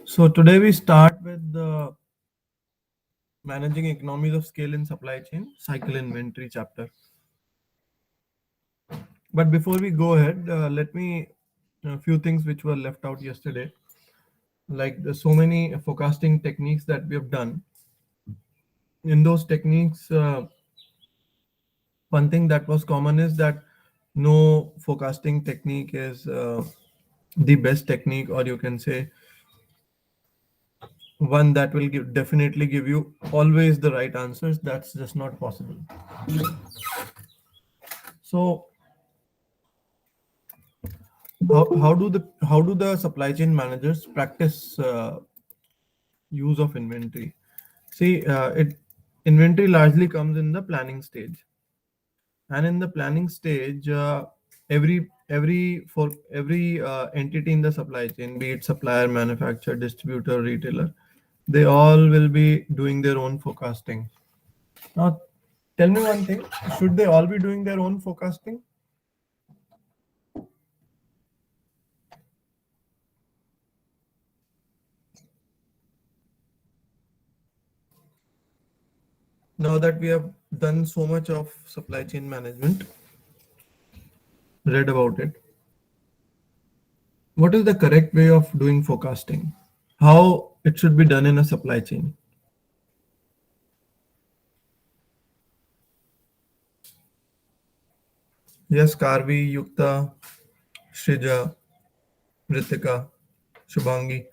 So today we start with the managing economies of scale in supply chain cycle inventory chapter. But before we go ahead, let me a few things which were left out yesterday, like there's so many forecasting techniques that we have done. In those techniques, one thing that was common is that no forecasting technique is the best technique, or you can say one that will definitely give you always the right answers. That's just not possible. So how do the supply chain managers practice use of inventory? See, it inventory largely comes in the planning stage, and in the planning stage, every entity in the supply chain, be it supplier, manufacturer, distributor, retailer, they all will be doing their own forecasting. Now, tell me one thing: should they all be doing their own forecasting? Now that we have done so much of supply chain management, read about it, what is the correct way of doing forecasting? How it should be done in a supply chain? Yes, Karvi, Yukta, Shrija, Ritika, Shubhangi.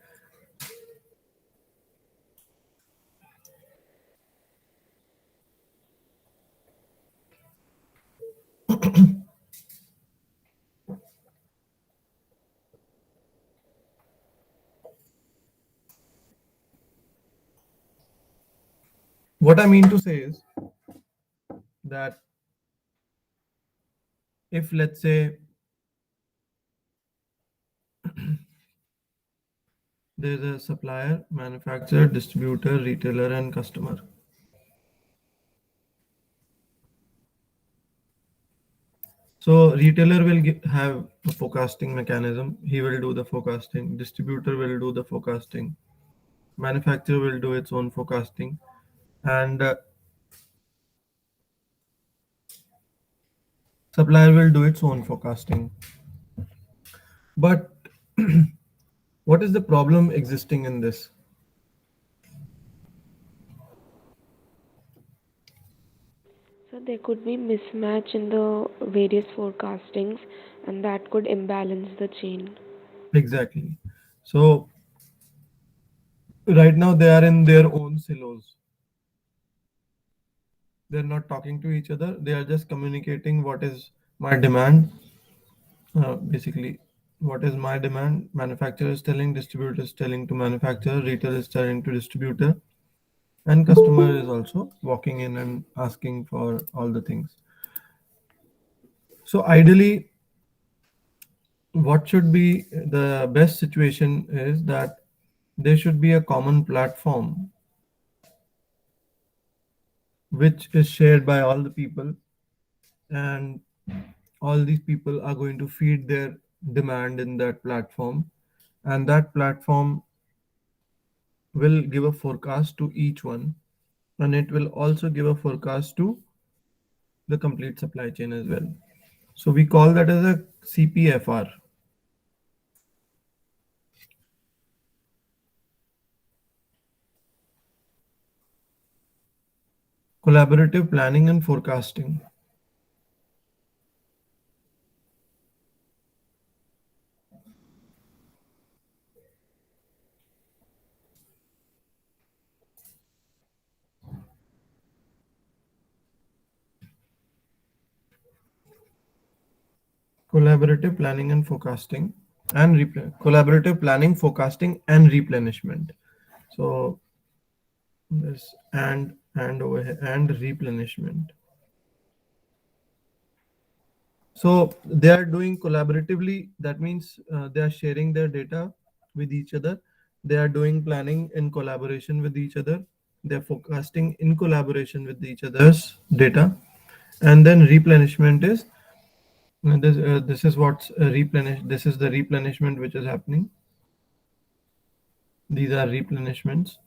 What I mean to say is that if, let's say, there's a supplier, manufacturer, distributor, retailer, and customer. So retailer will have a forecasting mechanism. He will do the forecasting. Distributor will do the forecasting. Manufacturer will do its own forecasting, and supplier will do its own forecasting. But what is the problem existing in this? So there could be mismatch in the various forecastings, and that could imbalance the chain. Exactly. So right now they are in their own silos. They're not talking to each other. They are just communicating what is my demand. Basically, what is my demand? Manufacturer is telling, distributor is telling to manufacturer, retailer is telling to distributor, and customer is also walking in and asking for all the things. So ideally, what should be the best situation is that there should be a common platform which is shared by all the people, and all these people are going to feed their demand in that platform, and that platform will give a forecast to each one, and it will also give a forecast to the complete supply chain as well. So we call that as a CPFR. Collaborative planning and forecasting. Collaborative planning and forecasting and collaborative planning, forecasting, and replenishment. So this and over here and replenishment. So they are doing collaboratively. That means they are sharing their data with each other. They are doing planning in collaboration with each other. They're forecasting in collaboration with each other's data. And then replenishment is this is what's replenish. This is the replenishment which is happening. These are replenishments,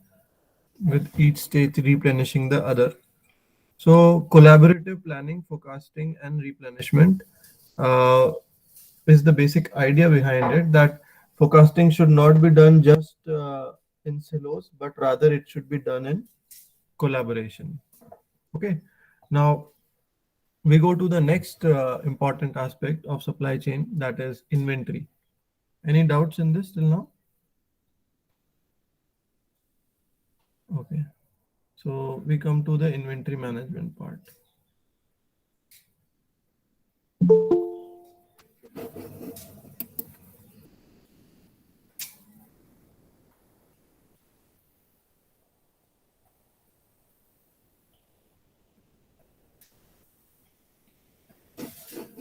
with each stage replenishing the other. So, collaborative planning, forecasting, and replenishment uh, is the basic idea behind it, that forecasting should not be done just in silos, but rather it should be done in collaboration. Okay. Now, we go to the next important aspect of supply chain, that is inventory. Any doubts in this till now? Okay. So, we come to the inventory management part.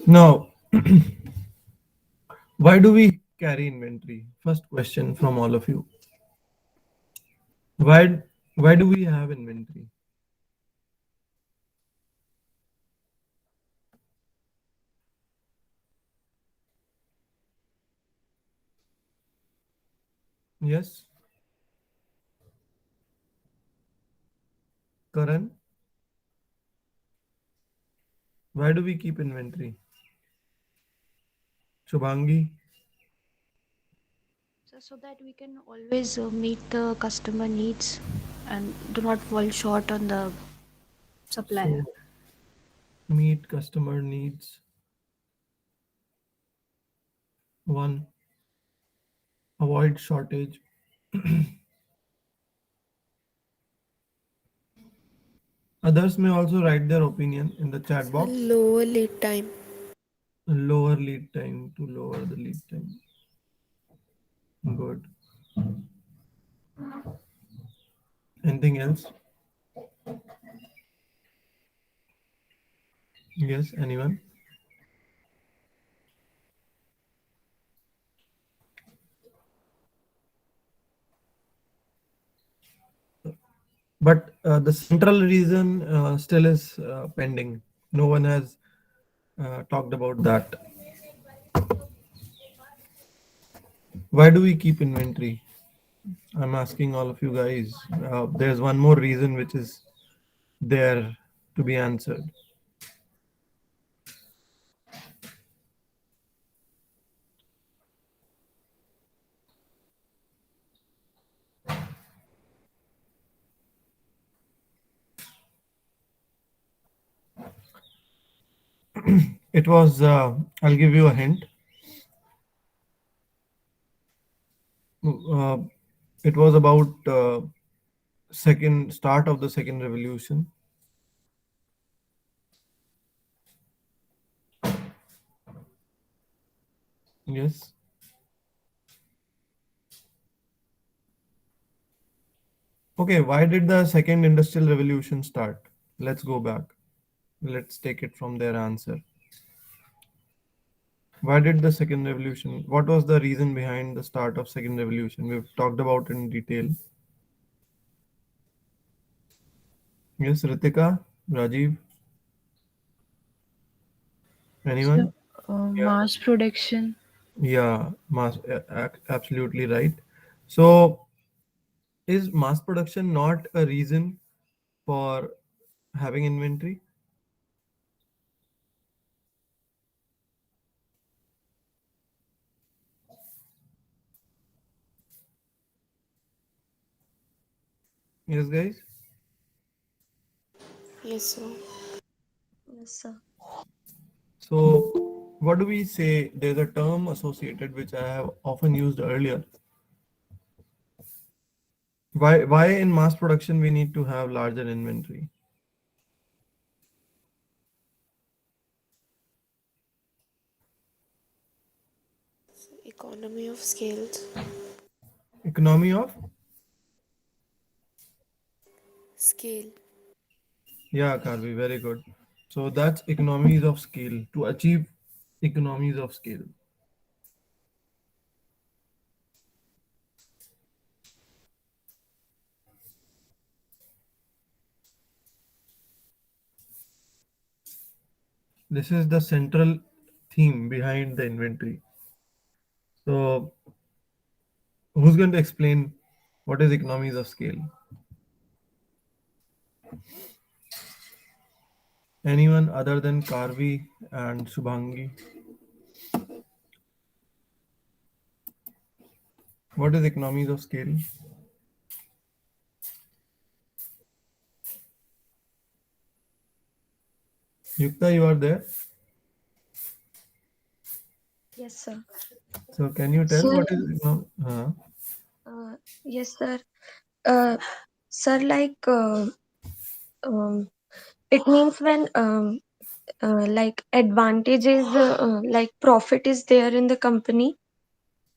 Now, why do we carry inventory? First question from all of you. Why why do we have inventory? Yes, Karan, why do we keep inventory? Shubhangi, So that we can always meet the customer needs and do not fall short on the supply. so meet customer needs. One, avoid shortage. Others may also write their opinion in the chat box. Lower lead time. Lower lead time, to lower the lead time. Good. Anything else? Yes, anyone? But the central reason still is pending. No one has talked about that. Why do we keep inventory? I'm asking all of you guys. There's one more reason which is there to be answered. It was, I'll give you a hint. Uh, it was about second start of the second revolution. Yes. Okay, why did the second industrial revolution start? Let's go back. Let's take it from their answer. Why did the second revolution? What was the reason behind the start of second revolution? We've talked about in detail. Yes, Ritika, Rajiv, So, anyone? Yeah. mass production. Yeah, absolutely right. So, is mass production not a reason for having inventory? Yes, guys. Yes, sir. Yes, sir. So, what do we say? There's a term associated which I have often used earlier. Why in mass production we need to have larger inventory? Economy of scales. Economy of, Scale. yeah, Karvi, very good. So that's economies of scale. To achieve economies of scale, this is the central theme behind the inventory. So who's going to explain What is economies of scale? Anyone other than Karvi and Subhangi? What is economies of scale? Yukta, you are there. Yes, sir. So can you tell Sir, what is yes, sir. Uh, sir, um, it means when like advantages, like profit is there in the company.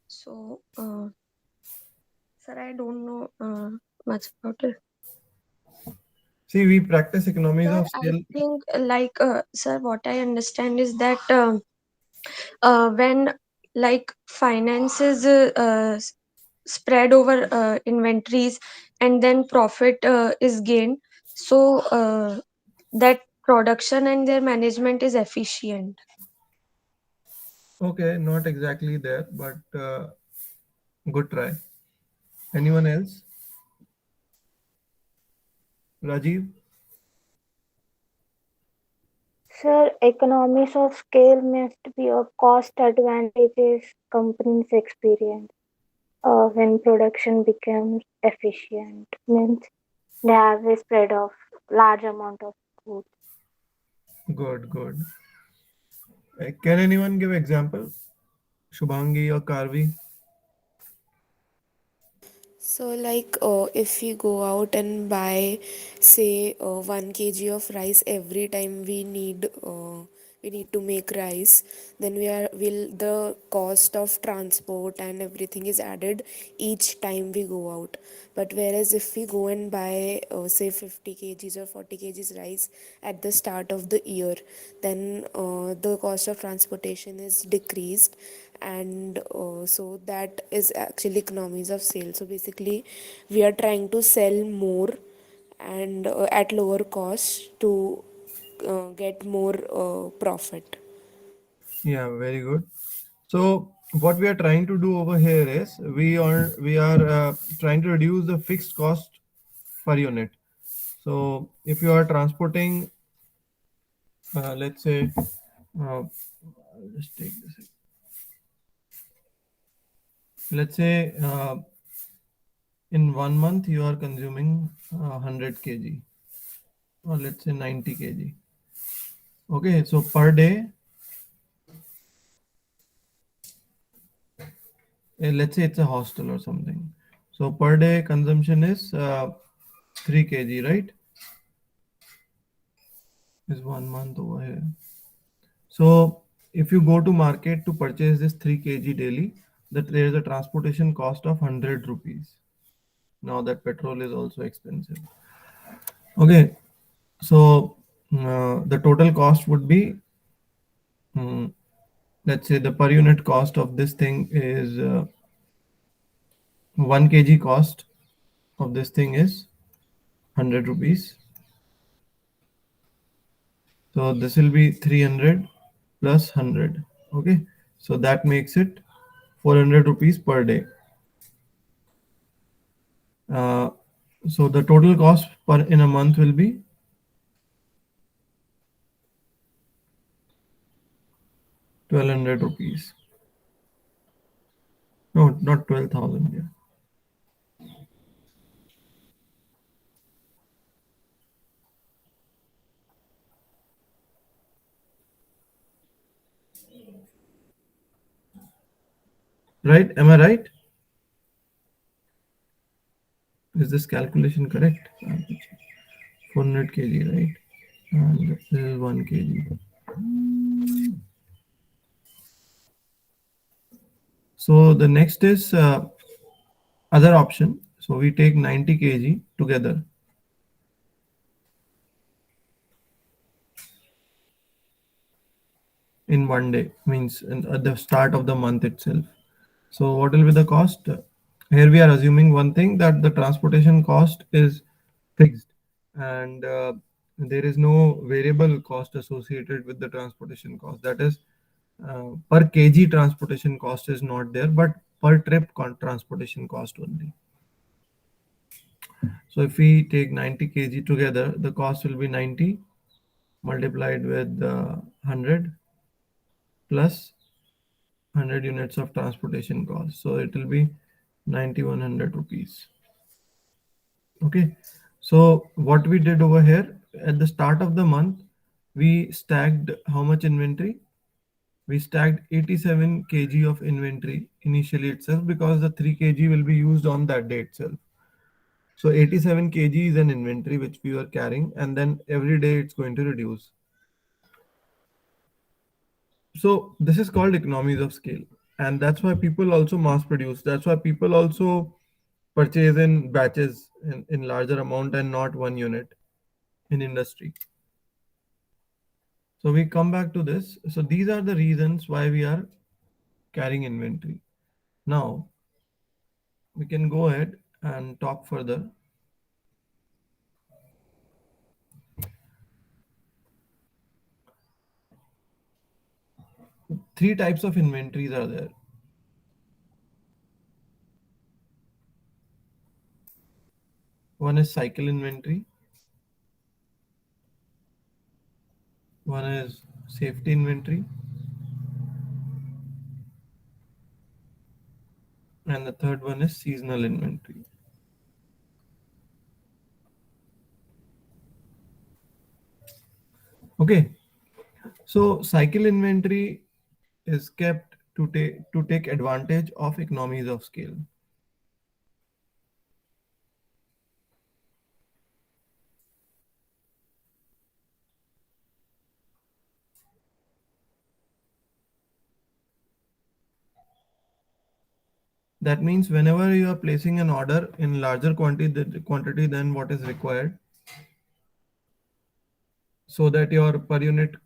So, sir, I don't know much about it. see, we practice economies Sir, of I scale. think sir, what I understand is that when like finances spread over inventories and then profit is gained, so that production and their management is efficient. Okay, not exactly there, but good try. Anyone else? Rajiv? Sir, economies of scale must be a cost advantages companies experience when production becomes efficient. Means they have a spread of large amount of goods. Good, good. Can anyone give example? Shubhangi or Karvi? So, if we go out and buy, say, 1 kg of rice every time we need to make rice, then we are will the cost of transport and everything is added each time we go out. But whereas if we go and buy, say, 50 kgs or 40 kgs rice at the start of the year, then the cost of transportation is decreased, and so that is actually economies of sale. So basically we are trying to sell more and at lower cost to get more profit. Yeah, very good. So what we are trying to do over here is we are trying to reduce the fixed cost per unit. So if you are transporting, let's say, I'll just take this. Let's say in 1 month you are consuming 100 kg, or let's say 90 kg. Okay, so per day, let's say it's a hostel or something. So per day consumption is 3 kg, right? Is 1 month over here. So if you go to market to purchase this 3 kg daily, that there is a transportation cost of 100 rupees. Now that petrol is also expensive. Okay, so the total cost would be, mm, let's say the per unit cost of this thing is 1 kg cost of this thing is 100 rupees. So this will be 300 plus 100. Okay, so that makes it 400 rupees per day. Uh, so the total cost per in a month will be 1200 rupees. No, not 12,000. Yeah. Right? Am I right? Is this calculation correct? 400 kg, right? And this is 1 kg. So the next is other option. So we take 90 kg together. In 1 day, means at the start of the month itself. So what will be the cost? Here we are assuming one thing, that the transportation cost is fixed, and there is no variable cost associated with the transportation cost. That is, per kg transportation cost is not there, but per trip transportation cost only. So if we take 90 kg together, the cost will be 90 multiplied with 100 plus 100 units of transportation cost. So it will be 9100 rupees. Okay. So what we did over here at the start of the month, we stacked how much inventory? We stacked 87 kg of inventory initially itself because the 3 kg will be used on that day itself. So 87 kg is an inventory which we were carrying, and then every day it's going to reduce. So this is called economies of scale, and that's why people also mass produce. That's why people also purchase in batches in larger amount and not one unit in industry. So we come back to this. So these are the reasons why we are carrying inventory. Now we can go ahead and talk further. Three types of inventories are there. One is cycle inventory, one is safety inventory, and the third one is seasonal inventory. Okay, so cycle inventory is kept to take advantage of economies of scale. That means whenever you are placing an order in larger quantity than what is required, so that your per unit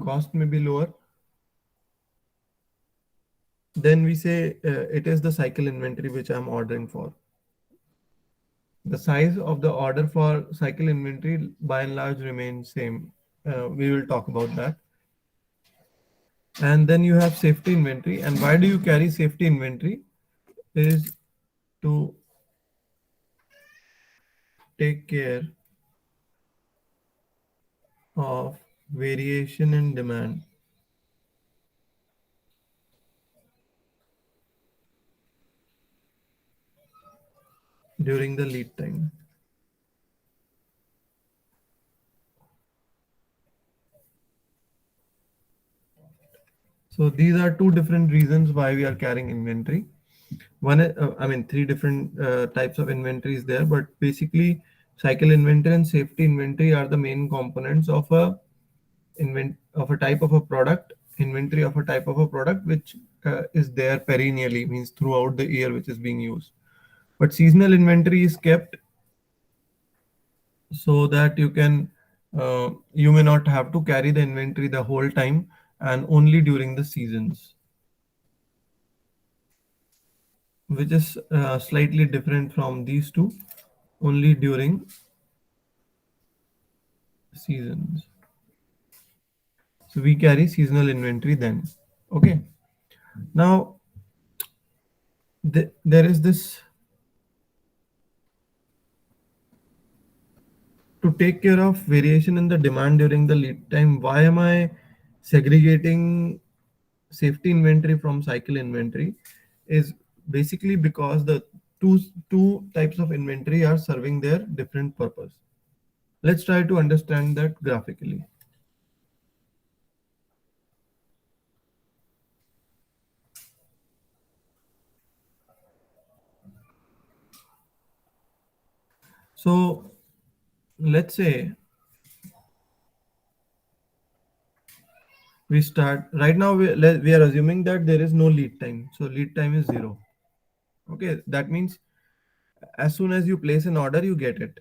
cost may be lower, then we say it is the cycle inventory which I'm ordering for. The size of the order for cycle inventory by and large remains same. We will talk about that. And then you have safety inventory. And why do you carry safety inventory? Is to take care of variation in demand during the lead time. So these are two different reasons why we are carrying inventory. One, I mean, three different types of inventory is there, but basically cycle inventory and safety inventory are the main components of a type of a product, inventory of a type of a product which is there perennially, means throughout the year which is being used. But seasonal inventory is kept so that you may not have to carry the inventory the whole time and only during the seasons, which is slightly different from these two, only during seasons. So we carry seasonal inventory then. Okay. Now there is this, to take care of variation in the demand during the lead time. Why am I segregating safety inventory from cycle inventory? Is basically because the two types of inventory are serving their different purpose. Let's try to understand that graphically. So let's say we start right now, we are assuming that there is no lead time, so lead time is 0. Okay, that means as soon as you place an order you get it.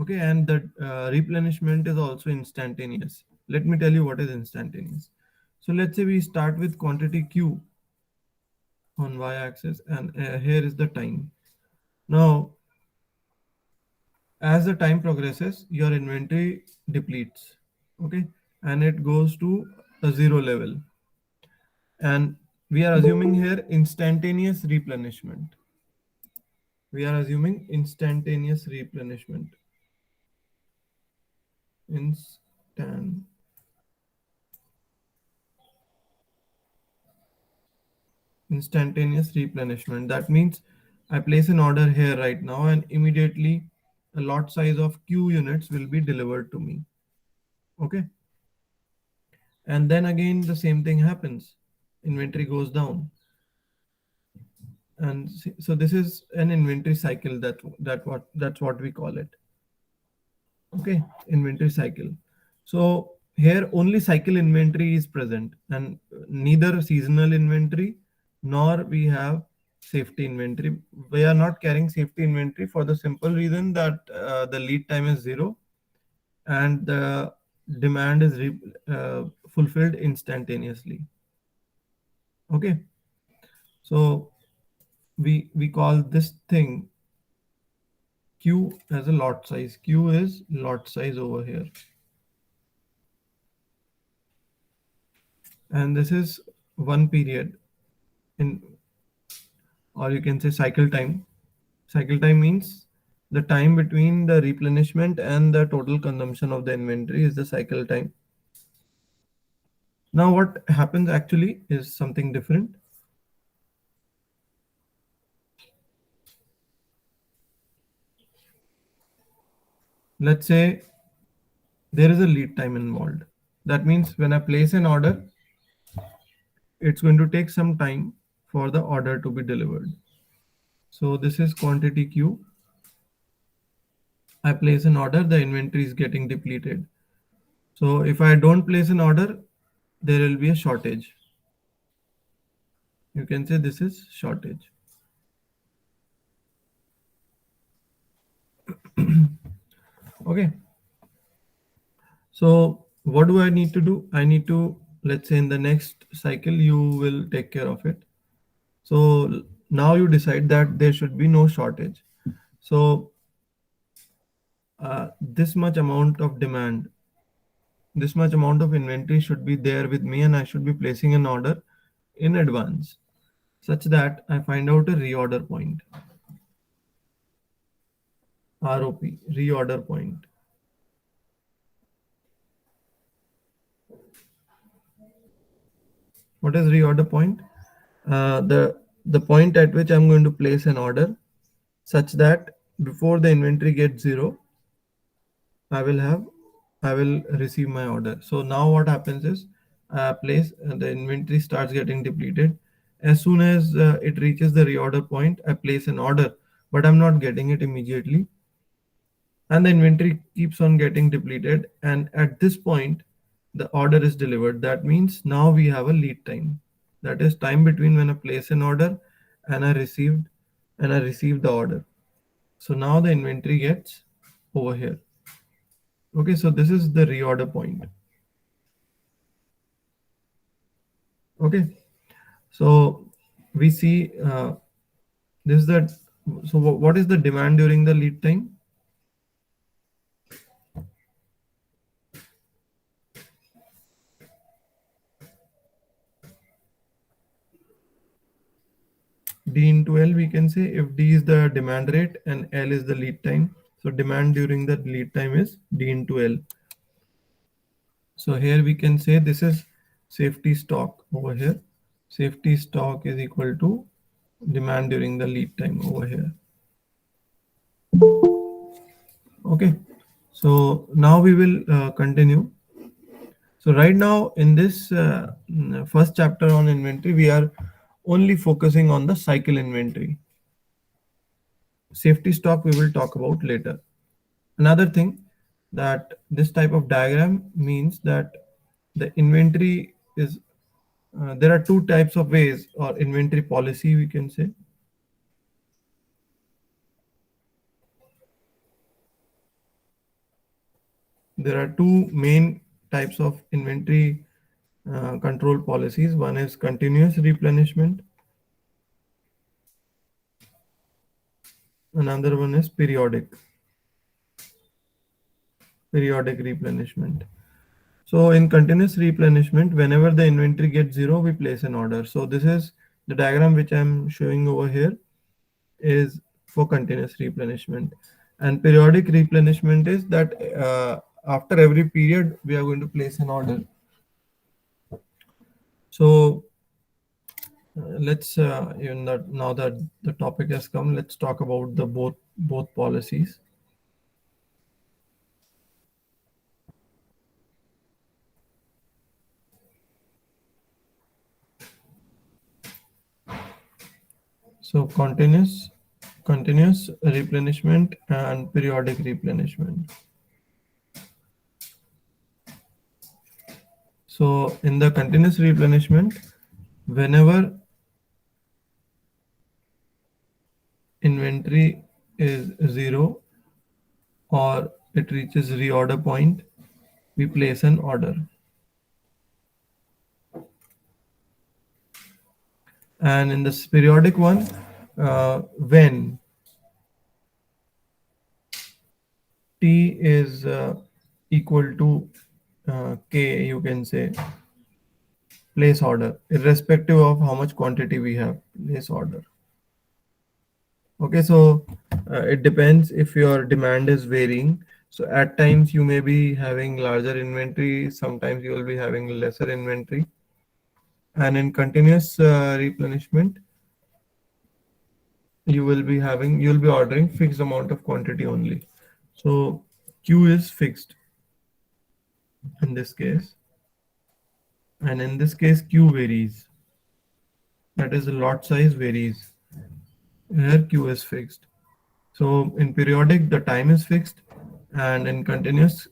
Okay, and the replenishment is also instantaneous. Let me tell you what is instantaneous. So let's say we start with quantity q on y-axis, and here is the time. Now as the time progresses, your inventory depletes. Okay, and it goes to a 0 level, and we are assuming here instantaneous replenishment. We are assuming instantaneous replenishment. Instant Instantaneous replenishment. That means I place an order here right now and immediately a lot size of Q units will be delivered to me. Okay. And then again the same thing happens. Inventory goes down. And so this is an inventory cycle, that's what we call it. Okay, inventory cycle. So here only cycle inventory is present, and neither seasonal inventory nor we have safety inventory. We are not carrying safety inventory for the simple reason that the lead time is 0 and the demand is fulfilled instantaneously. Okay, so we call this thing Q as a lot size. Q is lot size over here. And this is one period in, or you can say cycle time. Cycle time means the time between the replenishment and the total consumption of the inventory is the cycle time. Now what happens actually is something different. Let's say there is a lead time involved. That means when I place an order, it's going to take some time for the order to be delivered. So this is quantity Q. I place an order, the inventory is getting depleted. So if I don't place an order, there will be a shortage. You can say this is shortage. Okay. So what do I need to do? I need to, let's say in the next cycle, you will take care of it. So now you decide that there should be no shortage. So this much amount of demand, this much amount of inventory should be there with me, and I should be placing an order in advance such that I find out a reorder point. ROP, reorder point. What is reorder point? The point at which I'm going to place an order such that before the inventory gets 0, I will receive my order. So now what happens is place the inventory starts getting depleted. As soon as it reaches the reorder point, I place an order, but I'm not getting it immediately, and the inventory keeps on getting depleted. And at this point, the order is delivered. That means now we have a lead time. That is time between when I place an order and I received the order. So now the inventory gets over here. Okay, so this is the reorder point. Okay, so we see this is the, so what is the demand during the lead time? D into L, we can say, if D is the demand rate and L is the lead time. So demand during the lead time is D into L. So here we can say this is safety stock over here. Safety stock is equal to demand during the lead time over here. Okay, so now we will continue. So right now in this first chapter on inventory, we are only focusing on the cycle inventory. Safety stock we will talk about later. Another thing, that this type of diagram means that the inventory is, there are two types of ways, or inventory policy we can say. There are two main types of inventory control policies. One is continuous replenishment. Another one is periodic replenishment. So in continuous replenishment, whenever the inventory gets 0, we place an order. So this is the diagram which I'm showing over here, is for continuous replenishment. And periodic replenishment is that after every period we are going to place an order. So let's even that now that the topic has come, let's talk about the both policies. So continuous replenishment and periodic replenishment. So in the continuous replenishment, whenever inventory is zero or it reaches reorder point, we place an order. And in this periodic one, when T is equal to K, you can say place order, irrespective of how much quantity we have, place order. Okay, so it depends if your demand is varying. So at times you may be having larger inventory, sometimes you will be having lesser inventory. And in continuous replenishment, you'll be ordering fixed amount of quantity only. So Q is fixed in this case, and in this case Q varies. That is the lot size varies. Here Q is fixed. So in periodic the time is fixed, and in continuous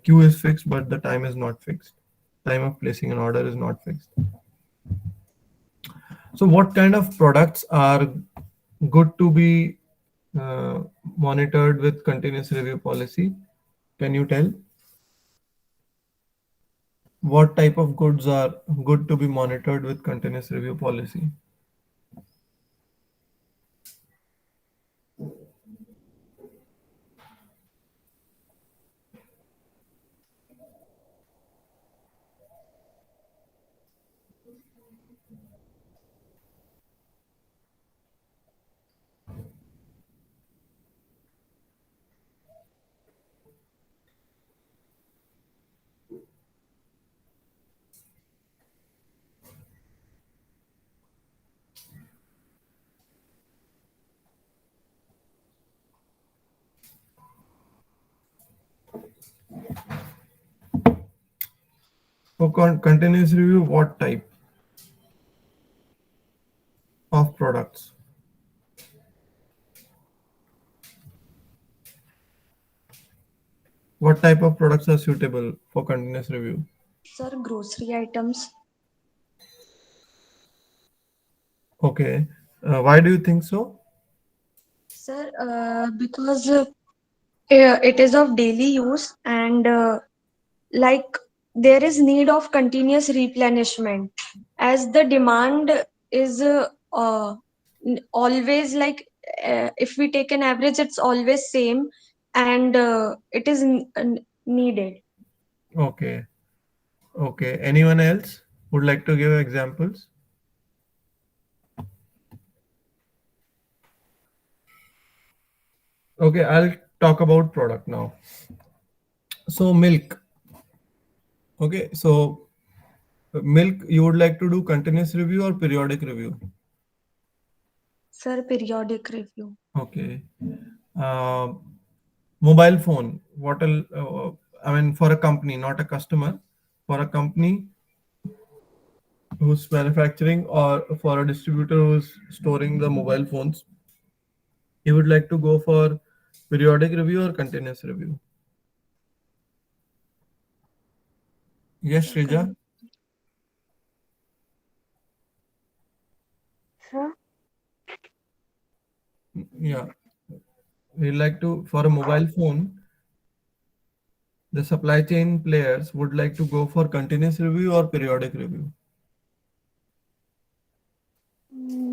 Q is fixed but the time is not fixed. Time of placing an order is not fixed. So what kind of products are good to be monitored with continuous review policy? Can you tell? What type of goods are good to be monitored with continuous review policy? For continuous review, what type of products? What type of products are suitable for continuous review? Sir, grocery items. Okay. Why do you think so? Sir, because it is of daily use, and like there is need of continuous replenishment, as the demand is always like, if we take an average, it's always same, and it is needed. Okay. Okay. Anyone else would like to give examples? Okay, I'll talk about product now. So milk. Okay, so milk, you would like to do continuous review or periodic review? Sir, periodic review. Okay. Uh, Mobile phone. I mean, for a company, not a customer, for a company who's manufacturing or for a distributor who's storing the mobile phones, you would like to go for periodic review or continuous review? Yes, Sir, Shrija. Sir, Yeah. We like to, for a mobile phone, the supply chain players would like to go for continuous review or periodic review.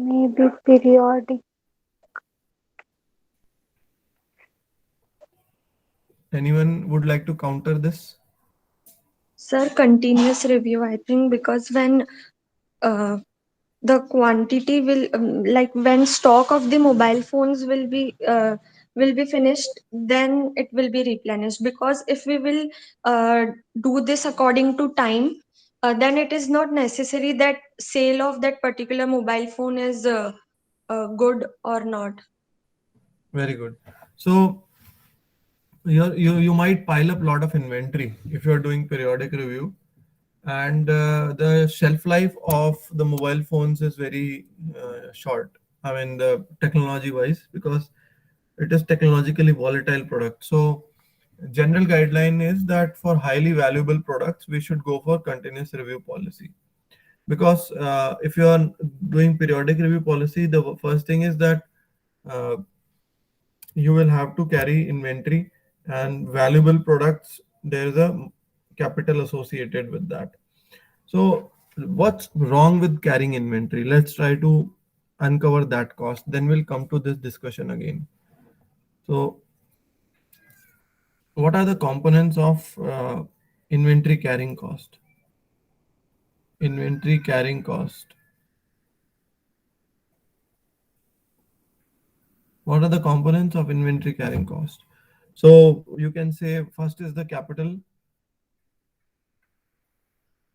maybe periodic. Anyone would like to counter this? Sir, continuous review, I think, because when uh, the quantity will like when stock of the mobile phones will be finished, then it will be replenished. Because if we will uh, do this according to time, then it is not necessary that sale of that particular mobile phone is good or not. Very good. So you might pile up a lot of inventory if you're doing periodic review, and the shelf life of the mobile phones is very short. I mean, the technology wise, because it is technologically volatile product. So general guideline is that for highly valuable products we should go for continuous review policy. Because if you are doing periodic review policy, the first thing is that uh, you will have to carry inventory, and valuable products, there is a capital associated with that. So what's wrong with carrying inventory? Let's try to uncover that cost, then we'll come to this discussion again. So what are the components of inventory carrying cost? Inventory carrying cost, what are the components of inventory carrying cost? So you can say first is the capital.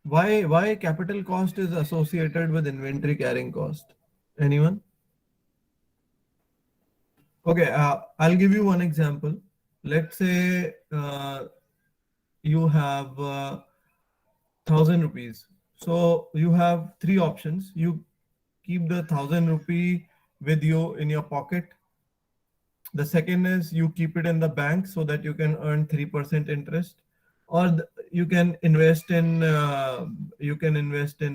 Why capital cost is associated with inventory carrying cost? Anyone? Okay, I'll give you one example. Let's say you have 1,000 rupees. So you have three options. You keep the 1,000 rupee with you in your pocket. The second is you keep it in the bank so that you can earn 3% interest, or you can invest in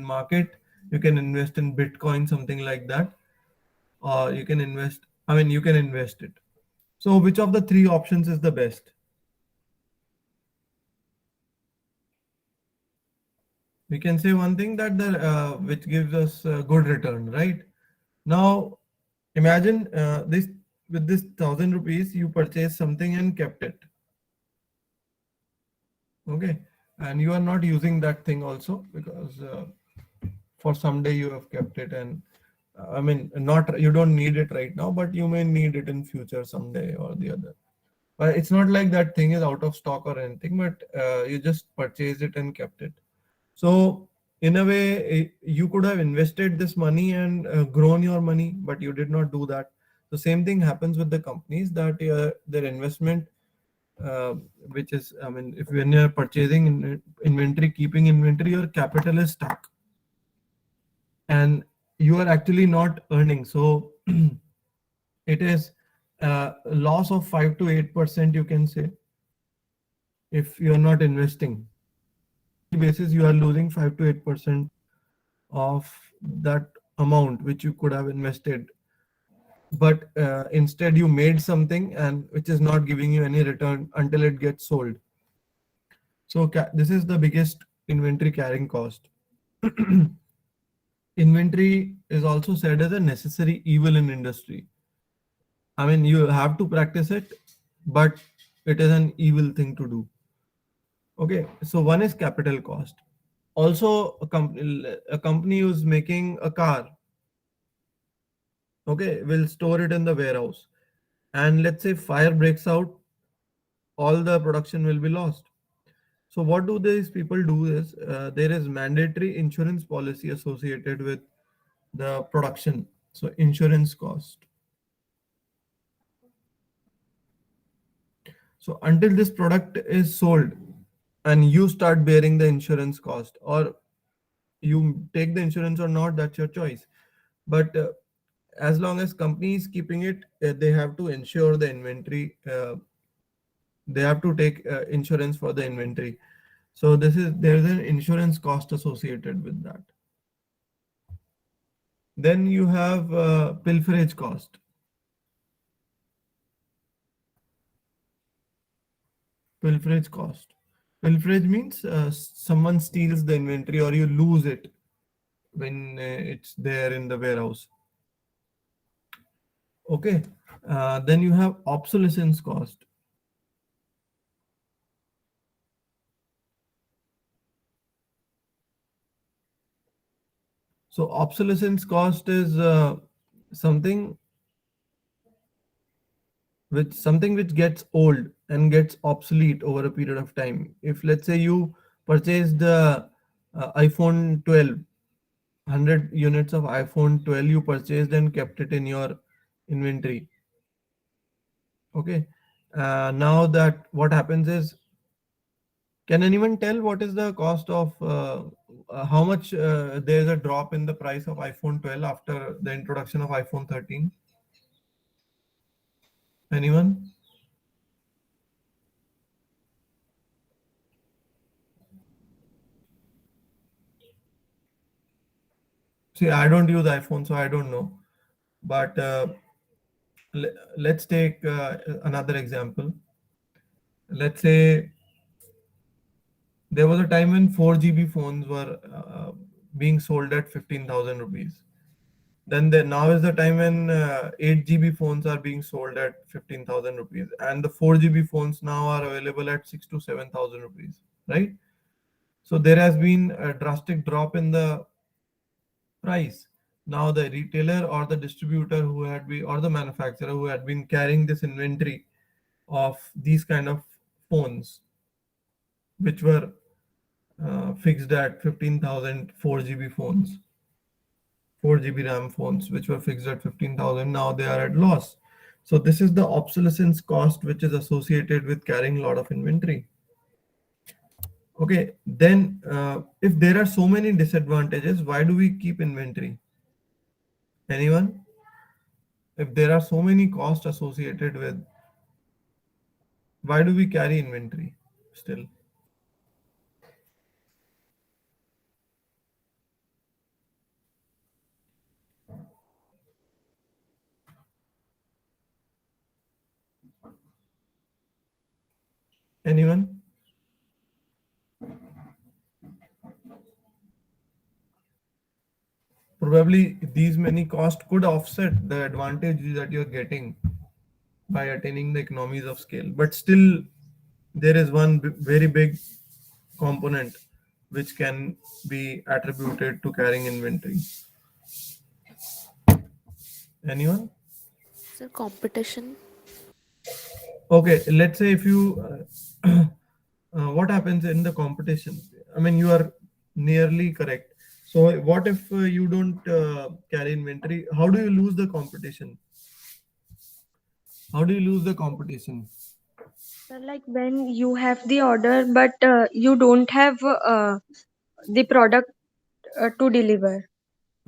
market, you can invest in Bitcoin, something like that, or you can invest. I mean, you can invest it. So which of the three options is the best? We can say one thing that the which gives us a good return, right? Now imagine this, with this 1,000 rupees you purchase something and kept it. Okay, and you are not using that thing also, because for someday you have kept it, and I mean, not, you don't need it right now, but you may need it in future someday or the other. But it's not like that thing is out of stock or anything, but you just purchased it and kept it. So in a way, you could have invested this money and grown your money, but you did not do that. The same thing happens with the companies, that their investment, uh, which is, I mean, if when you're purchasing inventory, keeping inventory, your capital is stuck and you are actually not earning. So it is a loss of 5 to 8%, you can say, if you are not investing. Basis, you are losing 5 to 8% of that amount which you could have invested, but instead you made something and which is not giving you any return until it gets sold. So this is the biggest inventory carrying cost. Inventory is also said as a necessary evil in industry. I mean, you have to practice it, but it is an evil thing to do. Okay, so one is capital cost. Also, a company who's making a car, okay, will store it in the warehouse, and let's say fire breaks out, all the production will be lost. So what do these people do is, there is mandatory insurance policy associated with the production. So insurance cost. So until this product is sold and you start bearing the insurance cost, or you take the insurance or not, that's your choice. But as long as company is keeping it, they have to insure the inventory. They have to take insurance for the inventory. So there's an insurance cost associated with that. Then you have pilferage cost. Pilferage cost. Pilferage means someone steals the inventory or you lose it when it's there in the warehouse. Okay. Then you have obsolescence cost. So obsolescence cost is something which gets old and gets obsolete over a period of time. If let's say you purchased the iPhone 12, 100 units of iPhone 12 you purchased and kept it in your inventory. Okay. Now that what happens is, can anyone tell what is the cost of how much there is a drop in the price of iPhone 12 after the introduction of iPhone 13? Anyone? See, I don't use iPhone, so I don't know. But let's take another example. Let's say there was a time when 4 GB phones were being sold at 15,000 rupees. Then now is the time when 8 GB phones are being sold at 15,000 rupees, and the 4 GB phones now are available at 6 to 7,000 rupees, right? So there has been a drastic drop in the price. Now the retailer or the distributor who had been, or the manufacturer who had been carrying this inventory of these kind of phones, which were fixed at 15,000, 4 GB phones, 4 GB RAM phones, which were fixed at 15,000, now they are at loss. So this is the obsolescence cost which is associated with carrying a lot of inventory. Okay, then if there are so many disadvantages, why do we keep inventory? Anyone? If there are so many costs associated with, why do we carry inventory still? Anyone? Probably these many costs could offset the advantage that you're getting by attaining the economies of scale, but still there is one very big component which can be attributed to carrying inventory. Anyone? Sir, competition. Okay, let's say if you what happens in the competition? I mean, you are nearly correct. So what if you don't carry inventory? How do you lose the competition? How do you lose the competition? So like when you have the order, but you don't have the product to deliver.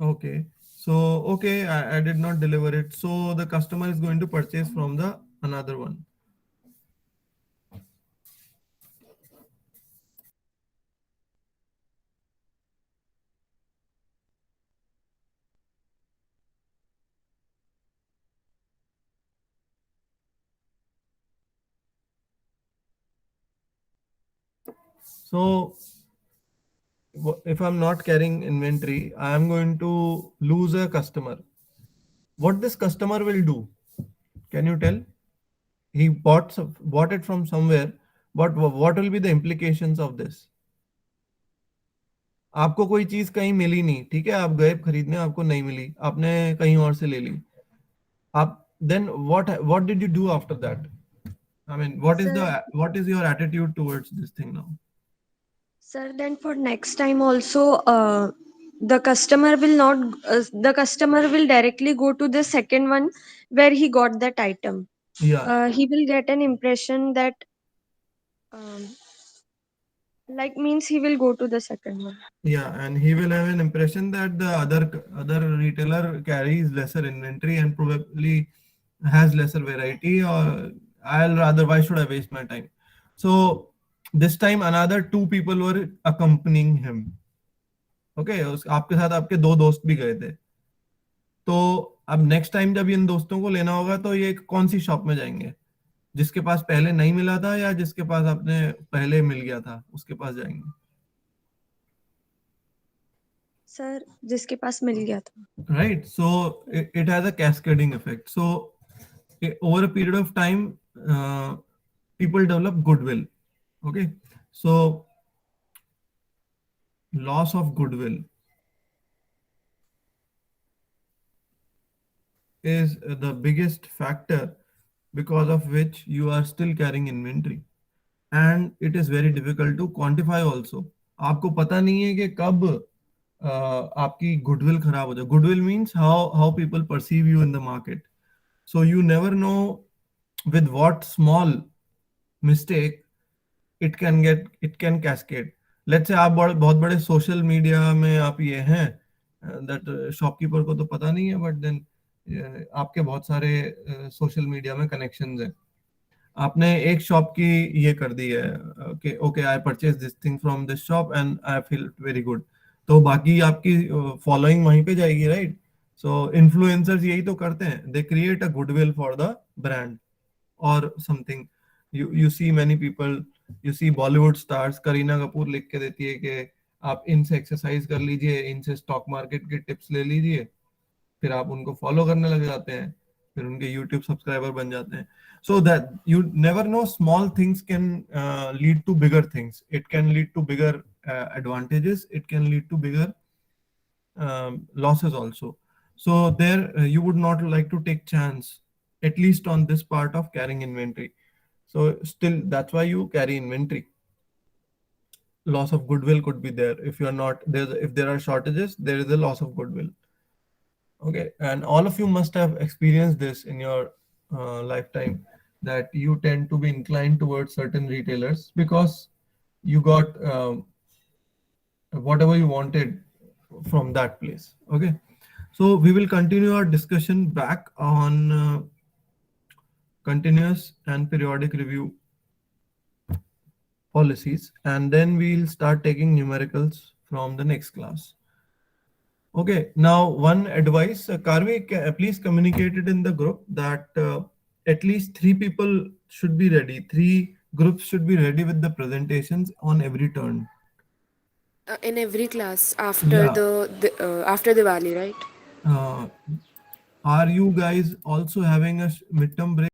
Okay. So okay, I did not deliver it. So the customer is going to purchase from the another one. So if I'm not carrying inventory, I am going to lose a customer. What this customer will do? Can you tell? He bought it from somewhere, but what will be the implications of this? आपको कोई चीज कहीं मिली नहीं, ठीक है, आप गए खरीदने, आपको नहीं मिली, आपने कहीं और से ले ली, आप then what did you do after that? I mean, Sir, what is your attitude towards this thing now? sir, then for next time also, the customer will directly go to the second one where he got that item. Yeah, He will get an impression that, um, like means he will go to the second one. yeah, and he will have an impression that the other retailer carries lesser inventory and probably has lesser variety, or I'll rather, why should I waste my time? So this time another two people were accompanying him. Okay, आपके साथ आपके दो दोस्त भी गए थे. तो अब नेक्स्ट टाइम जब इन दोस्तों को लेना होगा तो ये कौन सी शॉप में जाएंगे? जिसके पास पहले नहीं मिला था या जिसके पास आपने पहले मिल गया था उसके पास जाएंगे? Sir, जिसके पास मिल गया था. Right, so it has a cascading effect. So over a period of time, people develop goodwill. Okay, so loss of goodwill. is the biggest factor because of which you are still carrying inventory, and it is very difficult to quantify also. आपको पता नहीं है कि कब आपकी goodwill खराब हो जाए. Goodwill means how people perceive you in the market. So you never know with what small mistake it can cascade. Let's say आप बहुत बड़े सोशल मीडिया में आप ये हैं, दैट शॉपकीपर को तो पता नहीं है, बट देन आपके बहुत सारे सोशल मीडिया में कनेक्शंस हैं. आपने एक शॉप की ये कर दी है कि okay I purchase this thing from this shop and I feel very good, तो बाकी आपकी फॉलोइंग वहीं पे जाएगी, राइट? सो इन्फ्लुएंसर्स यही तो करते हैं, they create a goodwill for the brand और something. You see many people, you see Bollywood stars, Kareena Kapoor लिख के देती है कि आप इनसे एक्सरसाइज कर लीजिए, इनसे स्टॉक मार्केट के टिप्स ले लीजिए, फिर आप उनको फॉलो करने लग जाते हैं, फिर उनके यूट्यूब सब्सक्राइबर बन जाते हैं. So that you never know, small things can lead to bigger things. It can lead to bigger advantages. It can lead to bigger losses also. So there you would not like to take chance, at least on this part of carrying inventory. So still that's why you carry inventory. Loss of goodwill could be there if you are not there. If there are shortages, there is a loss of goodwill. Okay, and all of you must have experienced this in your lifetime, that you tend to be inclined towards certain retailers because you got whatever you wanted from that place. Okay, so we will continue our discussion back on continuous and periodic review policies, and then we'll start taking numericals from the next class. Okay, now one advice, Karvi, please communicate it in the group that at least 3 people should be ready. 3 groups should be ready with the presentations on every turn. In every class after Yeah. after Diwali, right? Are you guys also having a midterm break?